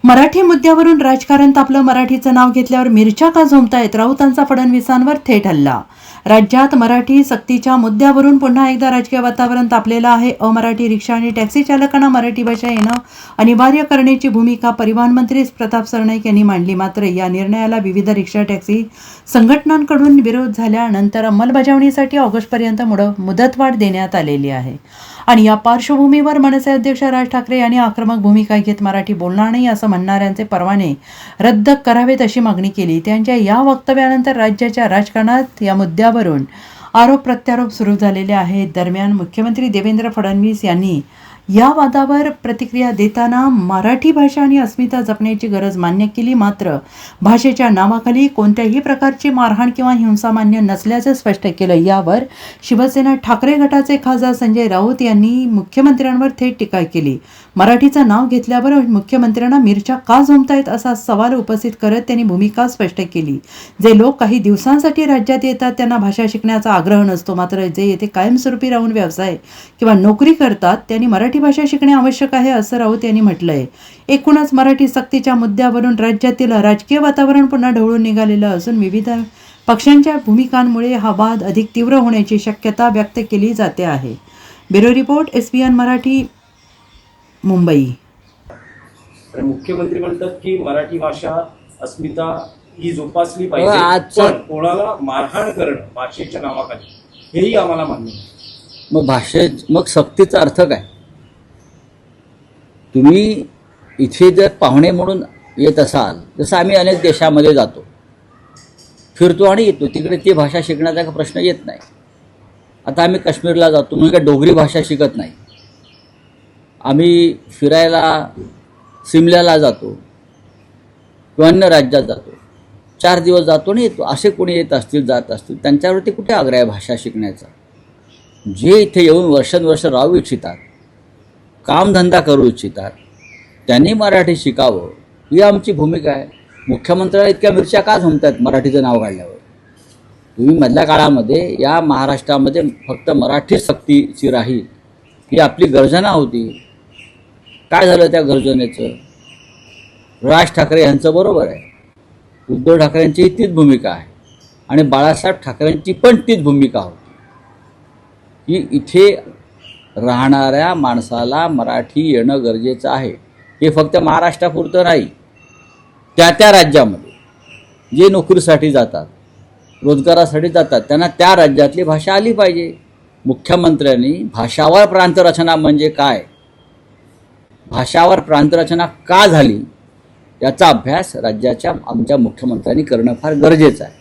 मराठी मुद्द्यावरून राजकारण तापलं. मराठीचं नाव घेतल्यावर मिरच्या का झोंबतायत? राऊतांचा फडणवीसांवर थेट हल्ला. राज्यात मराठी सक्तीच्या मुद्द्यावरून पुन्हा एकदा राजकीय वातावरण तापलेलं आहे. अमराठी रिक्षा आणि टॅक्सी चालकांना मराठी भाषा येणं अनिवार्य करण्याची भूमिका परिवहन मंत्री प्रताप सरनाईक यांनी मांडली. मात्र या निर्णयाला विविध रिक्षा टॅक्सी संघटनांकडून विरोध झाल्यानंतर अंमलबजावणीसाठी ऑगस्टपर्यंत मुदतवाढ देण्यात आलेली आहे. आणि या पार्श्वभूमीवर मनसे अध्यक्ष राज ठाकरे यांनी आक्रमक भूमिका घेत मराठी बोलणार नाही असं म्हणणाऱ्यांचे परवाने रद्द करावेत अशी मागणी केली. त्यांच्या या वक्तव्यानंतर राज्याच्या राजकारणात या मुद्द्यावरून आरोप प्रत्यारोप सुरू झालेले आहेत. दरम्यान मुख्यमंत्री देवेंद्र फडणवीस यांनी या वादावर प्रतिक्रिया देताना मराठी भाषा आणि अस्मिता जपण्याची गरज मान्य केली. मात्र भाषेच्या नावाखाली कोणत्याही प्रकारची मारहाण किंवा हिंसा मान्य नसल्याचं स्पष्ट केलं. यावर शिवसेना ठाकरे गटाचे खासदार संजय राऊत यांनी मुख्यमंत्र्यांवर थेट टीका केली. मराठीचं नाव घेतल्यावर मुख्यमंत्र्यांना मिरच्या का झोंबतायत असा सवाल उपस्थित करत त्यांनी भूमिका स्पष्ट केली. जे लोक काही दिवसांसाठी राज्यात येतात त्यांना भाषा शिकण्याचा आग्रह नसतो. मात्र जे येथे कायमस्वरूपी राहून व्यवसाय किंवा नोकरी करतात त्यांनी मराठी भाषा शिकणे आवश्यक आहे असं राऊत यांनी म्हटलंय. एकूणच मराठी सक्तीच्या मुद्द्यावरून राज्यातील राजकीय वातावरण पुन्हा ढवळून निघालेलं असून विविध पक्षांच्या भूमिकांमुळे हा वाद अधिक तीव्र होण्याची शक्यता व्यक्त केली जाते आहे. Bureau report, SBN Marathi, Mumbai. मुख्यमंत्री म्हणतात की मराठी भाषा अस्मिता ही जोपासली पाहिजे, पण कोणाला मारहाण करणं भाषेच्या नावाखाली हेही आम्हाला मान्य नाही. मग सक्तीचा अर्थ काय? तुम्ही इथे जर पाहुणे म्हणून येत असाल, जसं आम्ही अनेक देशामध्ये जातो, फिरतो आणि येतो, तिकडे ती भाषा शिकण्याचा काही प्रश्न येत नाही. आता आम्ही काश्मीरला जातो म्हणून काय डोगरी भाषा शिकत नाही. आम्ही फिरायला सिमल्याला जातो किंवा अन्य राज्यात जातो, 4 दिवस जातो आणि येतो. असे कोणी येत असतील, जात असतील, त्यांच्यावरती कुठे आग्रह आहे भाषा शिकण्याचा? जे इथे येऊन वर्षानुवर्ष राहू इच्छितात, कामधंदा करू इच्छितात, त्यांनी मराठी शिकावं ही आमची भूमिका आहे. मुख्यमंत्र्याला इतक्या मिरच्या का झोंबतात मराठीचं नाव काढल्यावर? तुम्ही मधल्या काळामध्ये या महाराष्ट्रामध्ये फक्त मराठी सक्तीची राहील ही आपली गर्जना होती. काय झालं त्या गर्जनेचं? राज ठाकरे यांचं बरोबर आहे, उद्धव ठाकरेंचीही तीच भूमिका आहे आणि बाळासाहेब ठाकरेंची पण तीच भूमिका होती की इथे राहणाऱ्या माणसाला मराठी येणं गरजेचं आहे. हे फक्त महाराष्ट्रापुरतं नाही, त्या राज्यामध्ये जे नोकरीसाठी जातात, रोजगारासाठी जातात, त्यांना त्या राज्यातली भाषा आली पाहिजे. मुख्यमंत्र्यांनी भाषावर प्रांतरचना म्हणजे काय, भाषावर प्रांतरचना का झाली, याचा अभ्यास राज्याच्या आमच्या मुख्यमंत्र्यांनी करणं फार गरजेचं आहे.